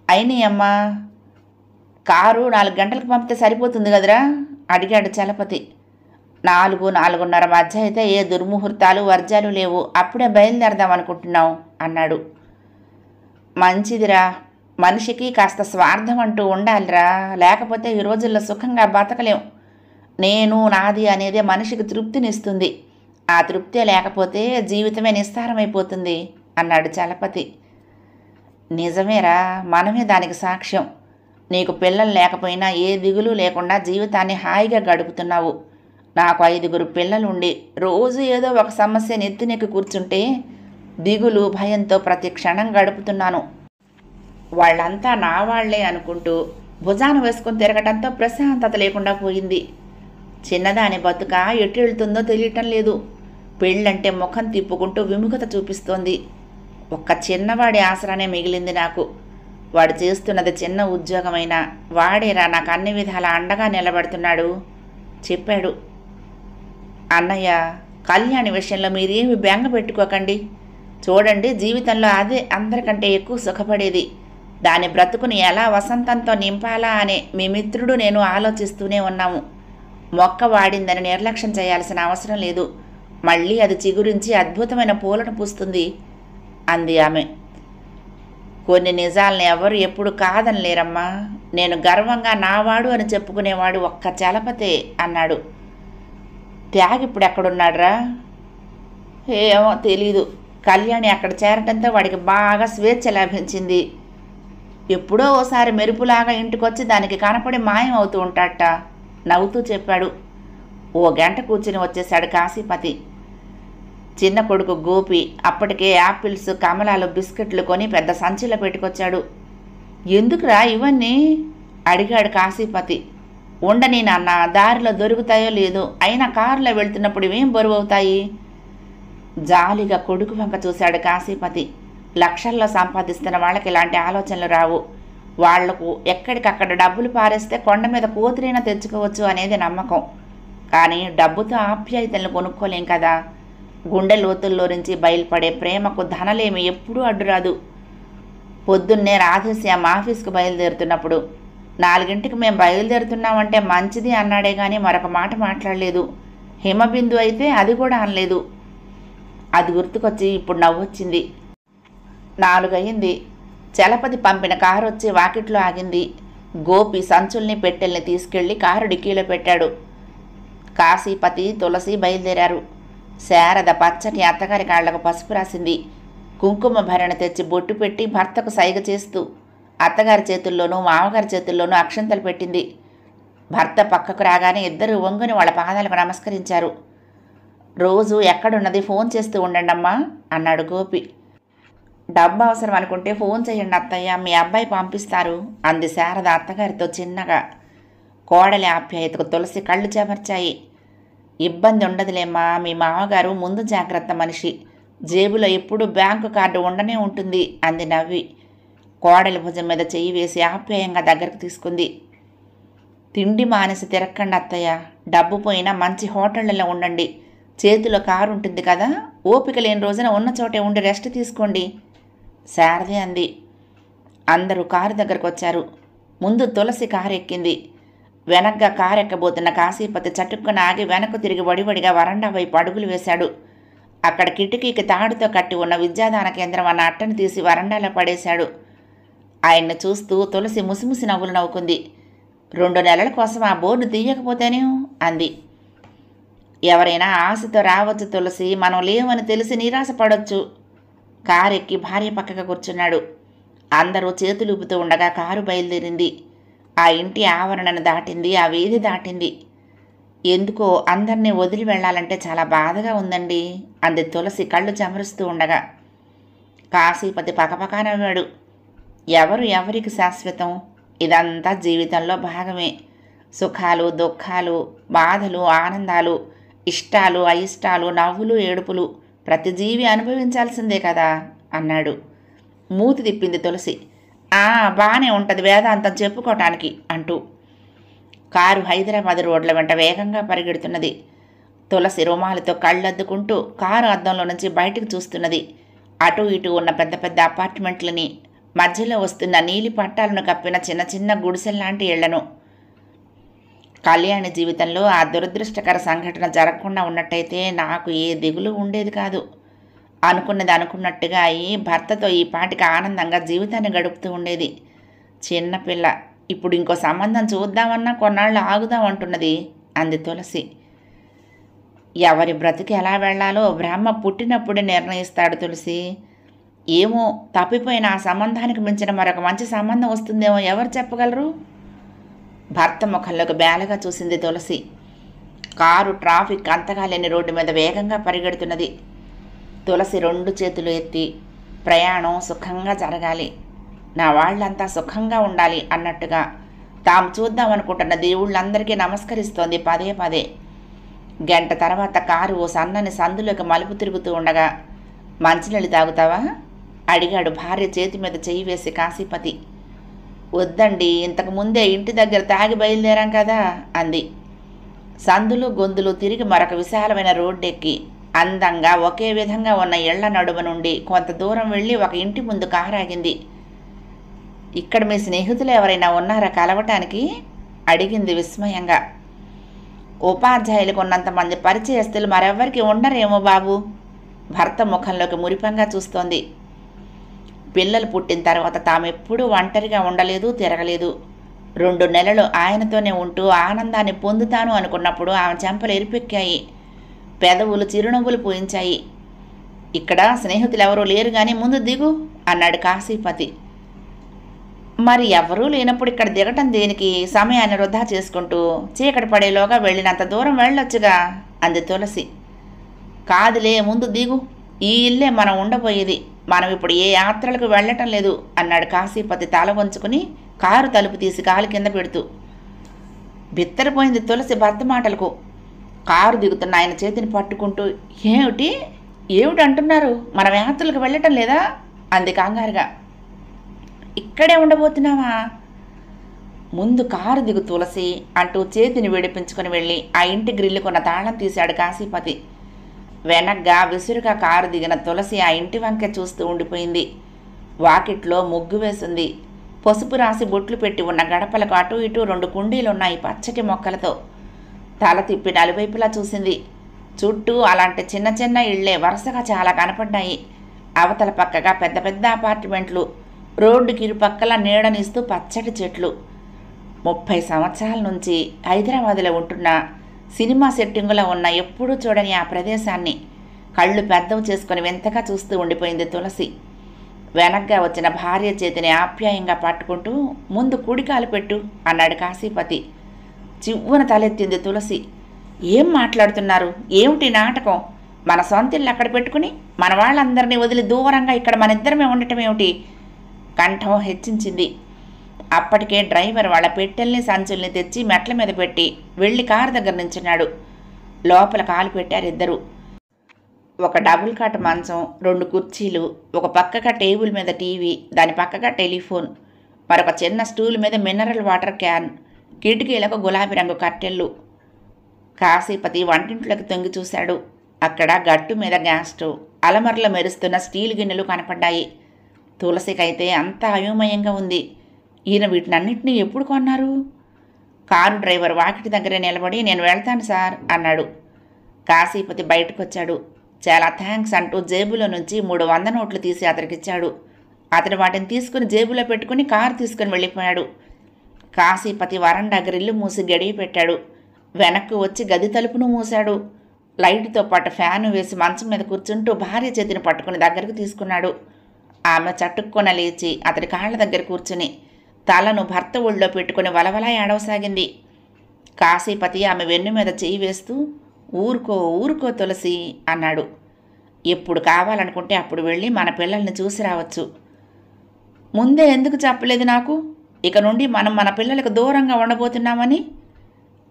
అయినాయమ్మా. కారు 4 గంటలకు పంపితే సరిపోతుంది కదరా అడిగాడు చలపతి. 4-4:30 మధ్య అయితే ఏ దుర్ముహూర్తాలు వర్జాలు లేవు, అప్పుడే బయలుదేరదాం అనుకుంటున్నాం అన్నాడు. మంచిదిరా, మనిషికి కాస్త స్వార్థం అంటూ ఉండాలిరా, లేకపోతే ఈ రోజుల్లో సుఖంగా బతకలేం. నేను నాది అనేదే మనిషికి తృప్తినిస్తుంది. ఆ తృప్తే లేకపోతే జీవితమే నిస్సారమైపోతుంది అన్నాడు చలపతి. నిజమేరా, మనమే దానికి సాక్ష్యం. నీకు పిల్లలు లేకపోయినా ఏ దిగులు లేకుండా జీవితాన్ని హాయిగా గడుపుతున్నావు. నాకు 5 పిల్లలుండి రోజు ఏదో ఒక సమస్యని ఎత్తినెక్కి కూర్చుంటే దిగులు భయంతో ప్రతి క్షణం గడుపుతున్నాను. వాళ్ళంతా నా వాళ్లే అనుకుంటూ భుజాన వేసుకుని తిరగటంతో ప్రశాంతత లేకుండా పోయింది. చిన్నదాని బతుక ఎటు వెళ్తుందో తెలియటం లేదు. పెళ్ళంటే ముఖం తిప్పుకుంటూ విముఖత చూపిస్తోంది. ఒక్క చిన్నవాడి ఆసరానే మిగిలింది నాకు. వాడు చేస్తున్నది చిన్న ఉద్యోగమైనా వాడేరా నాకు అన్ని విధాల అండగా నిలబడుతున్నాడు చెప్పాడు. అన్నయ్య, కళ్యాణి విషయంలో మీరేమి బెంగ పెట్టుకోకండి. చూడండి, జీవితంలో అదే అందరికంటే ఎక్కువ సుఖపడేది. దాని బ్రతుకుని ఎలా వసంతంతో నింపాలా అనే మీ మిత్రుడు నేను ఆలోచిస్తూనే ఉన్నాము. మొక్క వాడిందని నిర్లక్ష్యం చేయాల్సిన అవసరం లేదు. మళ్ళీ అది చిగురించి అద్భుతమైన పూలను పూస్తుంది అంది ఆమె. కొన్ని నిజాలని ఎవరు ఎప్పుడు కాదనలేరమ్మా. నేను గర్వంగా నావాడు అని చెప్పుకునేవాడు ఒక్క చలపతే అన్నాడు. త్యాగ్ ఇప్పుడు ఎక్కడున్నాడ్రా? ఏమో తెలీదు. కళ్యాణి అక్కడ చేరటంతో వాడికి బాగా స్వేచ్ఛ లభించింది. ఎప్పుడో ఓసారి మెరుపులాగా ఇంటికొచ్చి దానికి కనపడి మాయం అవుతూ ఉంటాడట నవ్వుతూ చెప్పాడు. ఓ గంట కూర్చుని వచ్చేశాడు కాశీపతి. చిన్న కొడుకు గోపి అప్పటికే యాపిల్స్, కమలాలు, బిస్కెట్లు కొని పెద్ద సంచిలో పెట్టుకొచ్చాడు. ఎందుకురా ఇవన్నీ అడిగాడు కాశీపతి. ఉండని నాన్న, దారిలో దొరుకుతాయో లేదో, అయినా కారులో వెళ్తున్నప్పుడు ఇవేం బరువు అవుతాయి? జాలిగా కొడుకు వంక చూశాడు కాశీపతి. లక్షల్లో సంపాదిస్తున్న వాళ్ళకి ఇలాంటి ఆలోచనలు రావు. వాళ్లకు ఎక్కడికక్కడ డబ్బులు పారేస్తే కొండ మీద కూతురైనా తెచ్చుకోవచ్చు అనేది నమ్మకం. కానీ డబ్బుతో ఆప్యాయతలను కొనుక్కోలేం కదా. గుండె లోతుల్లో నుంచి బయలుపడే ప్రేమకు ధనలేమి ఎప్పుడూ అడ్డురాదు. పొద్దున్నే రాధేశ్యామ ఆఫీస్కు బయలుదేరుతున్నప్పుడు 4 మేము బయలుదేరుతున్నామంటే మంచిది అన్నాడే కానీ మరొక మాట మాట్లాడలేదు. హిమబిందు అయితే అది కూడా అనలేదు. అది గుర్తుకొచ్చి ఇప్పుడు నవ్వొచ్చింది. 4 అయింది. చలపతి పంపిన కారు వచ్చి వాకిట్లో ఆగింది. గోపి సంచుల్ని పెట్టెల్ని తీసుకెళ్లి కారు డిక్కీలో పెట్టాడు. కాశీపతి, తులసి బయలుదేరారు. శారద పచ్చటి అత్తగారి కాళ్లకు పసుపు రాసింది. కుంకుమ భరణ తెచ్చి బొట్టు పెట్టి భర్తకు సైగ చేస్తూ అత్తగారి చేతుల్లోనూ మామగారి చేతుల్లోనూ అక్షంతలు పెట్టింది. భర్త పక్కకు రాగానే ఇద్దరు వంగుని వాళ్ళ పాదాలకు నమస్కరించారు. రోజు ఎక్కడున్నది ఫోన్ చేస్తూ ఉండండమ్మా అన్నాడు గోపి. డబ్బు అవసరం అనుకుంటే ఫోన్ చేయండి అత్తయ్య, మీ అబ్బాయి పంపిస్తారు అంది శారద అత్తగారితో చిన్నగా. కోడలి ఆప్యాయతకు తులసి కళ్ళు చెమర్చాయి. ఇబ్బంది ఉండదులేమ్మా, మీ మామగారు ముందు జాగ్రత్త మనిషి, జేబులో ఎప్పుడు బ్యాంకు కార్డు ఉండనే ఉంటుంది అంది నవ్వి. కోడలి భుజం మీద చెయ్యి వేసి ఆప్యాయంగా దగ్గరకు తీసుకుంది. తిండి మానేసి తిరక్కండి అత్తయ్య, డబ్బు పోయినా మంచి హోటళ్లలో ఉండండి, చేతిలో కారు ఉంటుంది కదా, ఓపిక లేని రోజున ఉన్న చోటే ఉండి రెస్ట్ తీసుకోండి శారదే అంది. అందరూ కారు దగ్గరకు వచ్చారు. ముందు తులసి కారు ఎక్కింది. వెనక్గా కారు ఎక్కబోతున్న కాశీపతి చటుక్కున ఆగి వెనక్కు తిరిగి వడివడిగా వరండా వైపు అడుగులు వేశాడు. అక్కడ కిటికీకి తాడుతో కట్టి ఉన్న విద్యాదాన కేంద్రం అన్న అట్టను తీసి వరండాలో పడేశాడు. ఆయన్ని చూస్తూ తులసి ముసిముసి నవ్వులు నవ్వుకుంది. 2 నెలల కోసం ఆ బోర్డు తీయకపోతేనే అంది. ఎవరైనా ఆశతో రావచ్చు తులసి, మనం లేవని తెలిసి నిరాశపడొచ్చు. కారెక్కి భార్య పక్కగా కూర్చున్నాడు. అందరూ చేతులూపుతూ ఉండగా కారు బయలుదేరింది. ఆ ఇంటి ఆవరణను దాటింది, ఆ వీధి దాటింది. ఎందుకో అందరినీ వదిలి వెళ్లాలంటే చాలా బాధగా ఉందండి అంది తులసి కళ్ళు చెమరుస్తూ ఉండగా. కాశీపతి పకపకా నవ్వాడు. ఎవరు ఎవరికి శాశ్వతం? ఇదంతా జీవితంలో భాగమే. సుఖాలు, దుఃఖాలు, బాధలు, ఆనందాలు, ఇష్టాలు, అయిష్టాలు, నవ్వులు, ఏడుపులు ప్రతి జీవి అనుభవించాల్సిందే కదా అన్నాడు. మూతి తిప్పింది తులసి. బాగానే ఉంటుంది వేదాంతం చెప్పుకోవటానికి అంటూ. కారు హైదరాబాద్ రోడ్ల వెంట వేగంగా పరిగెడుతున్నది. తులసి రుమాలతో కళ్ళద్దుకుంటూ కారు అద్దంలో నుంచి బయటకు చూస్తున్నది. అటు ఇటు ఉన్న పెద్ద పెద్ద అపార్ట్మెంట్లని, మధ్యలో వస్తున్న నీలి పట్టాలను కప్పిన చిన్న చిన్న గుడిసెల్లాంటి ఇళ్లను. కళ్యాణి జీవితంలో ఆ దురదృష్టకర సంఘటన జరగకుండా ఉన్నట్టయితే నాకు ఏ దిగులు ఉండేది కాదు. అనుకున్నది అనుకున్నట్టుగా అయి భర్తతో ఈ పాటికి ఆనందంగా జీవితాన్ని గడుపుతూ ఉండేది. చిన్నపిల్ల ఇప్పుడు ఇంకో సంబంధం చూద్దామన్నా కొన్నాళ్ళు ఆగుదామంటున్నది అంది తులసి. ఎవరి బ్రతికి ఎలా వెళ్లాలో బ్రహ్మ పుట్టినప్పుడే నిర్ణయిస్తాడు తులసి. ఏమో, తప్పిపోయిన ఆ సంబంధానికి మించిన మరొక మంచి సంబంధం వస్తుందేమో ఎవరు చెప్పగలరు? భర్త ముఖంలోకి బేలగా చూసింది తులసి. కారు ట్రాఫిక్ అంతగా లేని రోడ్డు మీద వేగంగా పరిగెడుతున్నది. తులసి 2 చేతులు ఎత్తి, ప్రయాణం సుఖంగా జరగాలి, నా వాళ్ళంతా సుఖంగా ఉండాలి అన్నట్టుగా తాము చూద్దామనుకుంటున్న దేవుళ్ళందరికీ నమస్కరిస్తోంది పదే పదే. గంట తర్వాత కారు ఓ సన్నని సందులోకి మలుపు తిరుగుతూ ఉండగా, మంచినీళ్ళు తాగుతావా అడిగాడు భార్య చేతి మీద చెయ్యి వేసి కాశీపతి. వద్దండి, ఇంతకు ముందే ఇంటి దగ్గర తాగి బయలుదేరాం కదా అంది. సందులు గొంతులు తిరిగి మరొక విశాలమైన రోడ్డెక్కి అందంగా ఒకే విధంగా ఉన్న ఇళ్ల నడుమ నుండి కొంత దూరం వెళ్ళి ఒక ఇంటి ముందు కారాగింది. ఇక్కడ మీ స్నేహితులు ఎవరైనా ఉన్నారా కలవటానికి? అడిగింది విస్మయంగా. ఉపాధ్యాయులకు ఉన్నంతమంది పరిచయస్తులు మరెవ్వరికి ఉండరేమో బాబు. భర్త ముఖంలోకి మురిపంగా చూస్తోంది. పిల్లలు పుట్టిన తర్వాత తామెప్పుడూ ఒంటరిగా ఉండలేదు, తిరగలేదు. 2 నెలలు ఆయనతోనే ఉంటూ ఆనందాన్ని పొందుతాను అనుకున్నప్పుడు ఆమె చెంపలు ఎరిపెక్కాయి, పెదవులు చిరునవ్వులు పూయించాయి. ఇక్కడ స్నేహితులు ఎవరూ లేరు కానీ ముందు దిగు అన్నాడు కాశీపతి. మరి ఎవరూ లేనప్పుడు ఇక్కడ దిగటం దేనికి? సమయాన్ని వృధా చేసుకుంటూ చీకటి పడేలోగా వెళ్ళినంత దూరం వెళ్ళొచ్చుగా అంది తులసి. కాదులే, ముందు దిగు. ఈ ఇల్లే మనం ఉండబోయేది. మనం ఇప్పుడు ఏ యాత్రలకు వెళ్ళటం లేదు అన్నాడు కాశీపతి తల వంచుకుని కారు తలుపు తీసి కాలు కింద పెడుతూ. బిత్తరపోయింది తులసి భర్త మాటలకు. కారు దిగుతున్న ఆయన చేతిని పట్టుకుంటూ ఏమిటి ఏమిటి అంటున్నారు? మనం యాత్రలకు వెళ్ళటం లేదా అంది కంగారుగా. ఇక్కడే ఉండబోతున్నావా? ముందు కారు దిగు తులసి అంటూ చేతిని విడిపించుకుని వెళ్ళి ఆ ఇంటి గ్రిల్లుకున్న తాళం తీశాడు కాశీపతి. వెనగ్గా విసురుగా కారు దిగిన తులసి ఆ ఇంటి వంక చూస్తూ ఉండిపోయింది. వాకిట్లో ముగ్గు వేసింది. పసుపు రాసి బొట్లు పెట్టి ఉన్న గడపలకు అటు ఇటు 2 కుండీలున్నాయి పచ్చటి మొక్కలతో. తల తిప్పి నలువైపులా చూసింది. చుట్టూ అలాంటి చిన్న చిన్న ఇళ్లే వరుసగా చాలా కనపడ్డాయి. అవతల పక్కగా పెద్ద పెద్ద అపార్ట్మెంట్లు, రోడ్డుకి ఇరుపక్కల నీడనిస్తూ పచ్చటి చెట్లు. 30 సంవత్సరాల నుంచి హైదరాబాదులో ఉంటున్న సినిమా సెట్టింగులో ఉన్న ఎప్పుడూ చూడని ఆ ప్రదేశాన్ని కళ్ళు పెద్దవి చేసుకుని వింతగా చూస్తూ ఉండిపోయింది తులసి. వెనక్గా వచ్చిన భార్య చేతిని ఆప్యాయంగా పట్టుకుంటూ ముందు కుడికాలు పెట్టు అన్నాడు కాశీపతి. చివ్వున తలెత్తింది తులసి. ఏం మాట్లాడుతున్నారు? ఏమిటి నాటకం? మన సొంతిల్లు అక్కడ పెట్టుకుని మన వాళ్ళందరినీ వదిలి దూరంగా ఇక్కడ మన ఇద్దరమే ఉండటం ఏమిటి? కంఠం హెచ్చించింది. అప్పటికే డ్రైవర్ వాళ్ళ పెట్టెల్ని సంచుల్ని తెచ్చి మెట్ల మీద పెట్టి వెళ్ళి కారు దగ్గర నించున్నాడు. లోపల కాలు పెట్టారు ఇద్దరు. ఒక డబుల్ కాట్ మంచం, 2 కుర్చీలు, ఒక పక్కగా టేబుల్ మీద టీవీ, దాని పక్కగా టెలిఫోన్, మరొక చిన్న స్టూల్ మీద మినరల్ వాటర్ క్యాన్, కిటికీలకు గులాబీ రంగు కట్టెళ్ళు. కాశీపతి వంటింట్లోకి తొంగి చూశాడు. అక్కడ గట్టు మీద గ్యాస్ స్టవ్, అలమరలో మెరుస్తున్న స్టీల్ గిన్నెలు కనపడ్డాయి. తులసికైతే అంతా అయోమయంగా ఉంది. ఈయన వీటినన్నింటినీ ఎప్పుడు కొన్నారు? కారు డ్రైవర్ వాకిటి దగ్గరే నిలబడి నేను వెళ్తాను సార్ అన్నాడు. కాశీపతి బయటకు వచ్చాడు. చాలా థ్యాంక్స్ అంటూ జేబులో నుంచి 300 నోట్లు తీసి అతనికిచ్చాడు. అతను వాటిని తీసుకుని జేబులో పెట్టుకుని కారు తీసుకుని వెళ్ళిపోయాడు. కాశీపతి వరండా గ్రిల్లు మూసి గడియ పెట్టాడు. వెనక్కు వచ్చి గది తలుపును మూశాడు. లైట్తో పాటు ఫ్యాను వేసి మంచం మీద కూర్చుంటూ భార్య చేతిని పట్టుకుని దగ్గరకు తీసుకున్నాడు. ఆమె చటుక్కున లేచి అతడి కాళ్ల దగ్గర కూర్చుని తలను భర్త ఒళ్ళో పెట్టుకుని వలవలా ఏడవసాగింది. కాశీపతి ఆమె వెన్ను మీద చేయి వేస్తూ ఊరుకో ఊరుకో తులసి అన్నాడు. ఎప్పుడు కావాలనుకుంటే అప్పుడు వెళ్ళి మన పిల్లల్ని చూసి రావచ్చు. ముందే ఎందుకు చెప్పలేదు నాకు? ఇక నుండి మనం మన పిల్లలకు దూరంగా ఉండబోతున్నామని.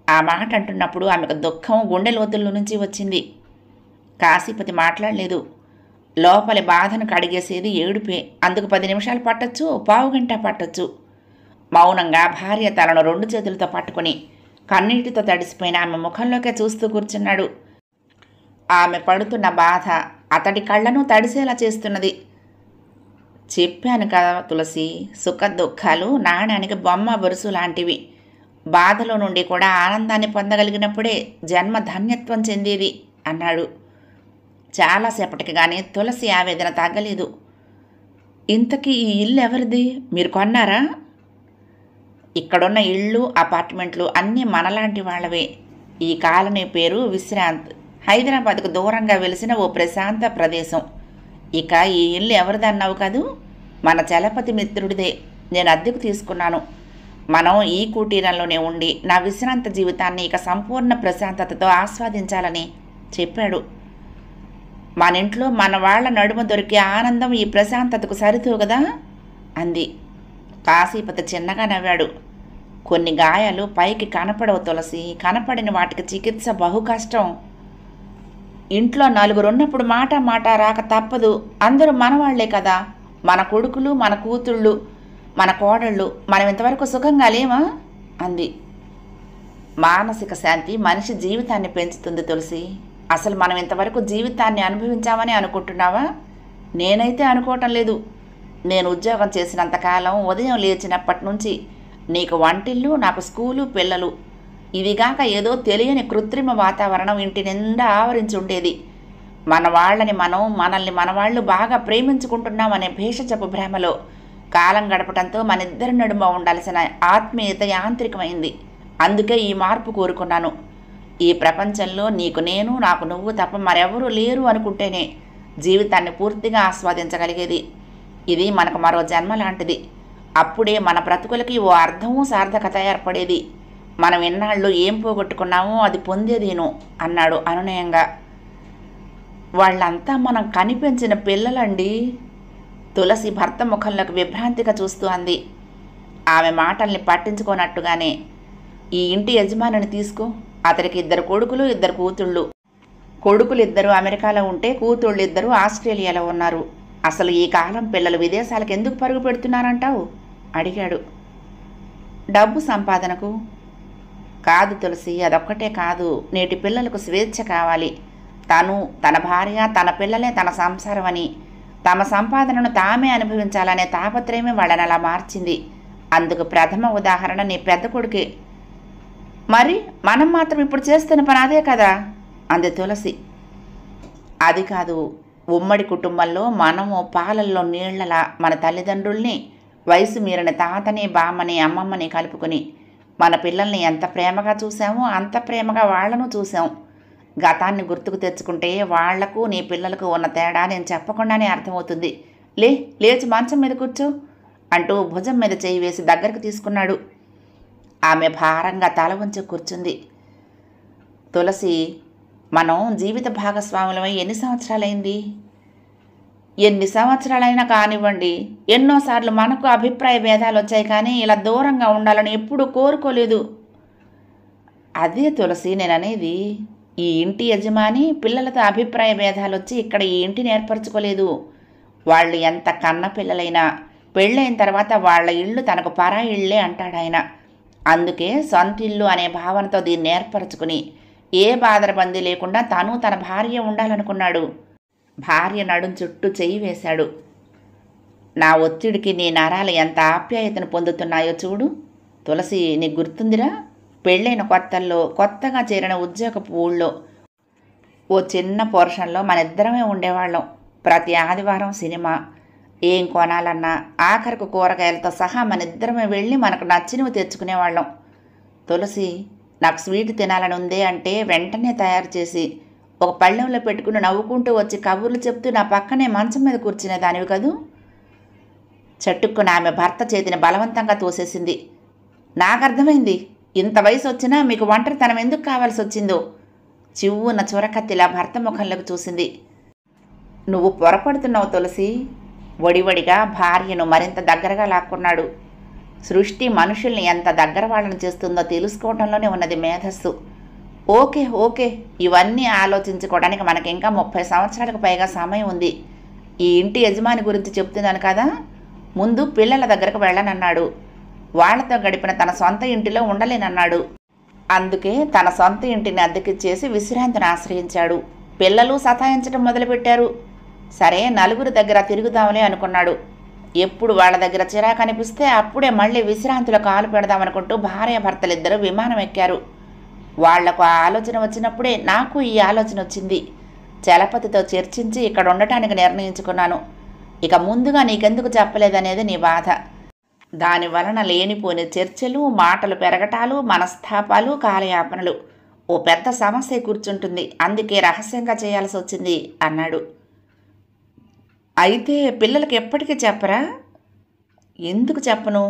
ఆ మాట అంటున్నప్పుడు ఆమెకు దుఃఖం గుండె లోతుల్లో నుంచి వచ్చింది. కాశీపతి మాట్లాడలేదు. లోపలి బాధను కడిగేసేది ఏడుపే. అందుకు 10 నిమిషాలు పట్టొచ్చు, పావుగంట పట్టొచ్చు. మౌనంగా భార్య తలను 2 చేతులతో పట్టుకుని కన్నీటితో తడిసిపోయిన ఆమె ముఖంలోకే చూస్తూ కూర్చున్నాడు. ఆమె పడుతున్న బాధ అతడి కళ్ళను తడిసేలా చేస్తున్నది. చెప్పాను కదా తులసి, సుఖ దుఃఖాలు నాణానికి బొమ్మ బొరుసు లాంటివి. బాధలో నుండి కూడా ఆనందాన్ని పొందగలిగినప్పుడే జన్మ ధన్యత్వం చెందేది అన్నాడు. చాలాసేపటికి కానీ తులసి ఆవేదన తగ్గలేదు. ఇంతకీ ఈ ఇల్లు ఎవరిది? మీరు కొన్నారా? ఇక్కడున్న ఇళ్ళు, అపార్ట్మెంట్లు అన్నీ మనలాంటి వాళ్ళవే. ఈ కాలనీ పేరు విశ్రాంత్. హైదరాబాద్కు దూరంగా వెలిసిన ఓ ప్రశాంత ప్రదేశం. ఇక ఈ ఇల్లు ఎవరిదన్నావు కాదు? మన చలపతి మిత్రుడిదే. నేను అద్దెకు తీసుకున్నాను. మనం ఈ కుటీరంలోనే ఉండి నా విశ్రాంత జీవితాన్ని ఇక సంపూర్ణ ప్రశాంతతతో ఆస్వాదించాలని చెప్పాడు. మన ఇంట్లో మన వాళ్ళ నడుమ దొరికే ఆనందం ఈ ప్రశాంతతకు సరితూగదా అంది. కాశీపతి చిన్నగా నవ్వాడు. కొన్ని గాయాలు పైకి కనపడవు తులసి. కనపడిన వాటికి చికిత్స బహు కష్టం. ఇంట్లో 4 ఉన్నప్పుడు మాట రాక తప్పదు. అందరూ మనవాళ్లే కదా. మన కొడుకులు, మన కూతుళ్ళు, మన కోడళ్ళు. మనం ఇంతవరకు సుఖంగా లేమా అంది. మానసిక శాంతి మనిషి జీవితాన్ని పెంచుతుంది తులసి. అసలు మనం ఇంతవరకు జీవితాన్ని అనుభవించామని అనుకుంటున్నావా? నేనైతే అనుకోవటం లేదు. నేను ఉద్యోగం చేసినంతకాలం ఉదయం లేచినప్పటి నుంచి నీకు వంటిల్లు, నాకు స్కూలు, పిల్లలు, ఇదిగాక ఏదో తెలియని కృత్రిమ వాతావరణం ఇంటి నిండా ఆవరించి ఉండేది. మన వాళ్ళని మనల్ని మనవాళ్ళు బాగా ప్రేమించుకుంటున్నామనే భేషజపు భ్రమలో కాలం గడపడంతో మనిద్దరి నడుమ ఉండాల్సిన ఆత్మీయత యాంత్రికమైంది. అందుకే ఈ మార్పు కోరుకున్నాను. ఈ ప్రపంచంలో నీకు నేను, నాకు నువ్వు తప్ప మరెవరూ లేరు అనుకుంటేనే జీవితాన్ని పూర్తిగా ఆస్వాదించగలిగేది. ఇది మనకు మరో జన్మ లాంటిది. అప్పుడే మన బ్రతుకులకి ఓ అర్థము సార్థకత ఏర్పడేది. మనం ఎన్నాళ్ళు ఏం పోగొట్టుకున్నామో అది పొందేదేను అన్నాడు అనునయంగా. వాళ్ళంతా మనం కనిపించిన పిల్లలండి. తులసి భర్త ముఖంలోకి విభ్రాంతిగా చూస్తూ అంది. ఆమె మాటల్ని పట్టించుకోనట్టుగానే, ఈ ఇంటి యజమానిని తీసుకో. అతనికి 2 కొడుకులు, 2 కూతుళ్ళు. కొడుకులు 2 అమెరికాలో ఉంటే కూతుళ్ళు 2 ఆస్ట్రేలియాలో ఉన్నారు. అసలు ఈ కాలం పిల్లలు విదేశాలకు ఎందుకు పరుగు పెడుతున్నారంటావు అడిగాడు. డబ్బు సంపాదనకు. కాదు తులసి, అదొక్కటే కాదు. నేటి పిల్లలకు స్వేచ్ఛ కావాలి. తను, తన భార్య, తన పిల్లలే తన సంసారం అని, తమ సంపాదనను తామే అనుభవించాలనే తాపత్రయమే వాళ్ళని అలా మార్చింది. అందుకు ప్రథమ ఉదాహరణ నీ పెద్ద కొడుకే. మరి మనం మాత్రం ఇప్పుడు చేస్తున్న పని అదే కదా అంది తులసి. అది కాదు, ఉమ్మడి కుటుంబంలో మనము పాలల్లో నీళ్లలా మన తల్లిదండ్రుల్ని, వయసు మీరిన తాతని, బామ్మని, అమ్మమ్మని కలుపుకొని మన పిల్లల్ని ఎంత ప్రేమగా చూసామో అంత ప్రేమగా వాళ్లను చూసాం. గతాన్ని గుర్తుకు తెచ్చుకుంటే వాళ్లకు నీ పిల్లలకు ఉన్న తేడా నేను చెప్పకుండానే అర్థమవుతుంది. లేచి మంచం మీద కూర్చో అంటూ భుజం మీద చేయి వేసి దగ్గరకు తీసుకున్నాడు. ఆమె భారంగా తల వంచి కూర్చుంది. తులసి, మనం జీవిత భాగస్వాములమై ఎన్ని సంవత్సరాలైంది? ఎన్ని సంవత్సరాలైనా కానివ్వండి, ఎన్నోసార్లు మనకు అభిప్రాయ భేదాలు వచ్చాయి, కానీ ఇలా దూరంగా ఉండాలని ఎప్పుడూ కోరుకోలేదు. అదే తులసి నేననేది. ఈ ఇంటి యజమాని పిల్లలతో అభిప్రాయ భేదాలు వచ్చి ఇక్కడ ఈ ఇంటిని ఏర్పరచుకోలేదు. వాళ్ళు ఎంత కన్న పిల్లలైనా పెళ్ళైన తర్వాత వాళ్ళ ఇళ్ళు తనకు పరా ఇళ్లే అంటాడాయన. అందుకే సొంతిల్లు అనే భావనతో దీన్ని ఏర్పరచుకుని ఏ బాధరబందీ లేకుండా తను తన భార్య ఉండాలనుకున్నాడు. భార్య నడుం చుట్టూ చెయ్యి వేశాడు. నా ఒత్తిడికి నీ నరాలు ఎంత ఆప్యాయతను పొందుతున్నాయో చూడు. తులసి, నీకు గుర్తుందిరా, పెళ్ళైన కొత్తల్లో కొత్తగా చేరిన ఉద్యోగపు ఊళ్ళో ఓ చిన్న పోర్షన్లో మనిద్దరమే ఉండేవాళ్ళం. ప్రతి ఆదివారం సినిమా, ఏం కొనాలన్నా ఆఖరికి కూరగాయలతో సహా మనిద్దరమే వెళ్ళి మనకు నచ్చినవి తెచ్చుకునేవాళ్ళం. తులసి, నాకు స్వీట్ తినాలని ఉందే అంటే వెంటనే తయారు చేసి ఒక పళ్ళెంలో పెట్టుకుని నవ్వుకుంటూ వచ్చి కబుర్లు చెప్తూ నా పక్కనే మంచం మీద కూర్చునేదానివి కదూ. చట్టుక్కున ఆమె భర్త చేతిని బలవంతంగా తోసేసింది. నాకర్థమైంది. ఇంత వయసు వచ్చినా మీకు ఒంటరితనం ఎందుకు కావాల్సి వచ్చిందో. చివ్వున్న చురకత్తిలా భర్త ముఖంలోకి చూసింది. నువ్వు పొరపడుతున్నావు తులసి. వడివడిగా భార్యను మరింత దగ్గరగా లాక్కున్నాడు. సృష్టి మనుషుల్ని ఎంత దగ్గర వాళ్ళని చేస్తుందో తెలుసుకోవడంలోనే ఉన్నది మేధస్సు. ఓకే, ఇవన్నీ ఆలోచించుకోవడానికి మనకి ఇంకా 30 సంవత్సరాలకు పైగా సమయం ఉంది. ఈ ఇంటి యజమాని గురించి చెప్తున్నాను కదా. ముందు పిల్లల దగ్గరకు వెళ్ళనన్నాడు. వాళ్లతో గడిపిన తన సొంత ఇంటిలో ఉండలేనన్నాడు. అందుకే తన సొంత ఇంటిని అద్దెకిచ్చేసి విశ్రాంతిని ఆశ్రయించాడు. పిల్లలు సతాయించడం మొదలుపెట్టారు. సరే, నలుగురి దగ్గర తిరుగుదాంలే అనుకున్నాడు. ఎప్పుడు వాళ్ళ దగ్గర చిరాకు అనిపిస్తే అప్పుడే మళ్ళీ విశ్రాంతిలో కాలు పెడదామనుకుంటూ భార్యాభర్తలిద్దరూ విమానం ఎక్కారు. వాళ్లకు ఆ ఆలోచన వచ్చినప్పుడే నాకు ఈ ఆలోచన వచ్చింది. చలపతితో చర్చించి ఇక్కడ ఉండటానికి నిర్ణయించుకున్నాను. ఇక ముందుగా నీకెందుకు చెప్పలేదనేది నీ బాధ. దానివలన లేనిపోని చర్చలు, మాటలు పెరగటాలు, మనస్తాపాలు, కాలయాపనలు, ఓ పెద్ద సమస్య కూర్చుంటుంది. అందుకే రహస్యంగా చేయాల్సి వచ్చింది అన్నాడు. అయితే పిల్లలకి ఎప్పటికీ చెప్పరా? ఎందుకు చెప్పను?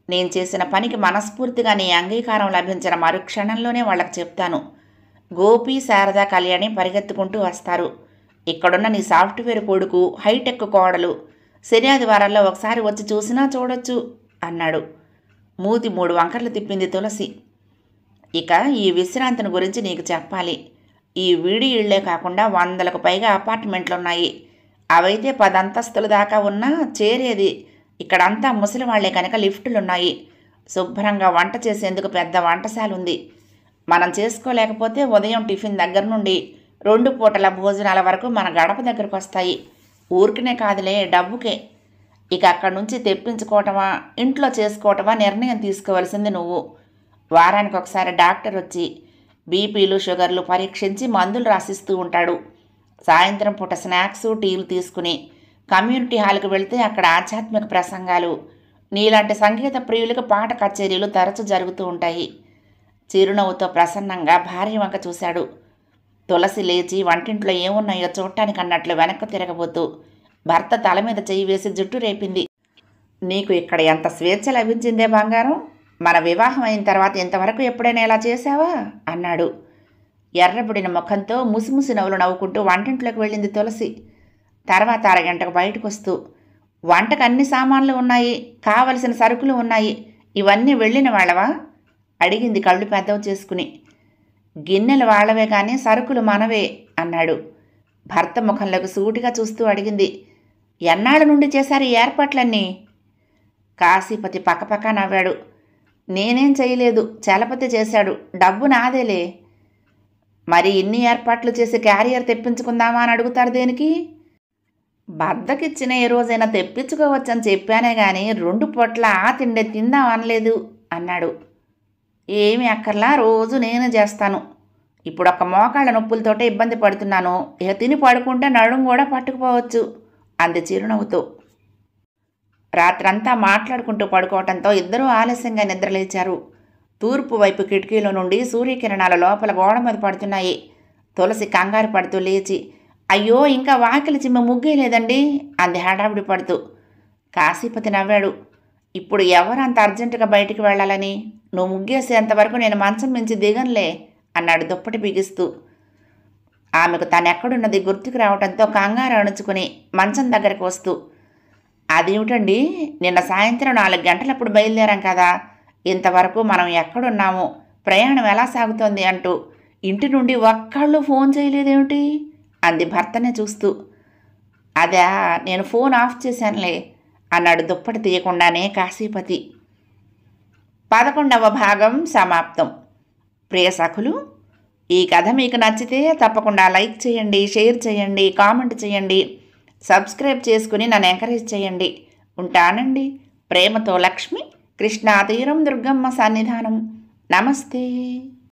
నేను చేసిన పనికి మనస్ఫూర్తిగా నీ అంగీకారం లభించిన మరుక్షణంలోనే వాళ్ళకి చెప్తాను. గోపి, శారద, కళ్యాణి పరిగెత్తుకుంటూ వస్తారు. ఇక్కడున్న నీ సాఫ్ట్వేర్ కొడుకు, హైటెక్ కోడలు శని ఆదివారాల్లో ఒకసారి వచ్చి చూసినా చూడొచ్చు అన్నాడు. మూతి 3 వంకర్లు తిప్పింది తులసి. ఇక ఈ విశ్రాంతిని గురించి నీకు చెప్పాలి. ఈ వీడి ఇళ్లే కాకుండా 100లకు పైగా అపార్ట్మెంట్లున్నాయి. అవైతే 10 అంతస్తుల దాకా ఉన్నా చేరేది. ఇక్కడంతా ముసలివాళ్లే కనుక లిఫ్టులున్నాయి. శుభ్రంగా వంట చేసేందుకు పెద్ద వంటశాల ఉంది. మనం చేసుకోలేకపోతే ఉదయం టిఫిన్ దగ్గర నుండి 2 పూటల భోజనాల వరకు మన గడప దగ్గరకు వస్తాయి. ఊరికనే కాదులే, డబ్బుకే. ఇక అక్కడి నుంచి తెప్పించుకోవటమా ఇంట్లో చేసుకోవటమా నిర్ణయం తీసుకోవాల్సింది నువ్వు. వారానికి ఒకసారి డాక్టర్ వచ్చి బీపీలు షుగర్లు పరీక్షించి మందులు రాసిస్తూ ఉంటాడు. సాయంత్రం పూట స్నాక్స్ టీలు తీసుకుని కమ్యూనిటీ హాల్కి వెళ్తే అక్కడ ఆధ్యాత్మిక ప్రసంగాలు, నీలాంటి సంగీత ప్రియులకు పాట కచేరీలు తరచూ జరుగుతూ ఉంటాయి. చిరునవ్వుతో ప్రసన్నంగా భార్య వంక చూశాడు. తులసి లేచి వంటింట్లో ఏమున్నాయో చూడటానికి అన్నట్లు వెనక్కు తిరగబోతూ భర్త తల మీద చెయ్యి వేసి జుట్టు రేపింది. నీకు ఇక్కడ ఎంత స్వేచ్ఛ లభించిందే బంగారం. మన వివాహం అయిన తర్వాత ఇంతవరకు ఎప్పుడైనా ఇలా చేశావా అన్నాడు. ఎర్రబడిన ముఖంతో ముసిముసి నవ్వులు నవ్వుకుంటూ వంటింట్లోకి వెళ్ళింది తులసి. తర్వాత అరగంటకు బయటకు వస్తూ, వంటకు అన్ని సామాన్లు ఉన్నాయి, కావలసిన సరుకులు ఉన్నాయి, ఇవన్నీ వెళ్ళిన వాళ్ళవా అడిగింది కళ్ళు పెద్దవి చేసుకుని. గిన్నెలు వాళ్ళవే కానీ సరుకులు మనవే అన్నాడు. భర్త ముఖంలోకి సూటిగా చూస్తూ అడిగింది, ఎన్నాళ్ళ నుండి చేశారు ఈ ఏర్పాట్లన్నీ? కాశీపతి పక్కపక్క నవ్వాడు. నేనేం చేయలేదు, చలపతి చేశాడు, డబ్బు నాదేలే. మరి ఇన్ని ఏర్పాట్లు చేసి క్యారియర్ తెప్పించుకుందామా అని అడుగుతారు దేనికి? బద్దకిచ్చిన ఏ రోజైనా తెప్పించుకోవచ్చని చెప్పానే కానీ 2 పూట్ల ఆ తిండే తిందాం అనలేదు అన్నాడు. ఏమి అక్కర్లా, రోజు నేనే చేస్తాను. ఇప్పుడు ఒక్క మోకాళ్ళ నొప్పులతోటే ఇబ్బంది పడుతున్నాను, ఇక తిని పడుకుంటే నడుము కూడా పట్టుకుపోవచ్చు అంది చిరునవ్వుతో. రాత్రంతా మాట్లాడుకుంటూ పడుకోవటంతో ఇద్దరూ ఆలస్యంగా నిద్రలేచారు. తూర్పు వైపు కిటికీలో నుండి సూర్యకిరణాల లోపల గోడ మీద పడుతున్నాయి. తులసి కంగారు పడుతూ లేచి, అయ్యో ఇంకా వాకిలి చిమ్మ ముగ్గే లేదండి అంది హడావిడి పడుతూ. కాశీపతి నవ్వాడు. ఇప్పుడు ఎవరంత అర్జెంటుగా బయటికి వెళ్ళాలని? నువ్వు ముగ్గేసేంతవరకు నేను మంచం మించి దిగనులే అన్నాడు దుప్పటి బిగిస్తూ. ఆమెకు తనెక్కడున్నది గుర్తుకు రావడంతో కంగారు అణుచుకుని మంచం దగ్గరకు వస్తూ, అదేమిటండి, నిన్న సాయంత్రం 4 గంటలప్పుడు బయలుదేరాం కదా, ఇంతవరకు మనం ఎక్కడున్నాము, ప్రయాణం ఎలా సాగుతోంది అంటూ ఇంటి నుండి ఒక్కళ్ళు ఫోన్ చేయలేదేమిటి అంది భర్తనే చూస్తూ. అదా, నేను ఫోన్ ఆఫ్ చేశానులే అన్నాడు దుప్పటి తీయకుండానే కాశీపతి. 11వ భాగం సమాప్తం. ప్రియ సఖులు, ఈ కథ మీకు నచ్చితే తప్పకుండా లైక్ చేయండి, షేర్ చేయండి, కామెంట్ చేయండి, సబ్స్క్రైబ్ చేసుకుని నన్ను ఎంకరేజ్ చేయండి. ఉంటానండి. ప్రేమతో లక్ష్మి, కృష్ణా తీరం దుర్గమ్మ సన్నిధానం. నమస్తే.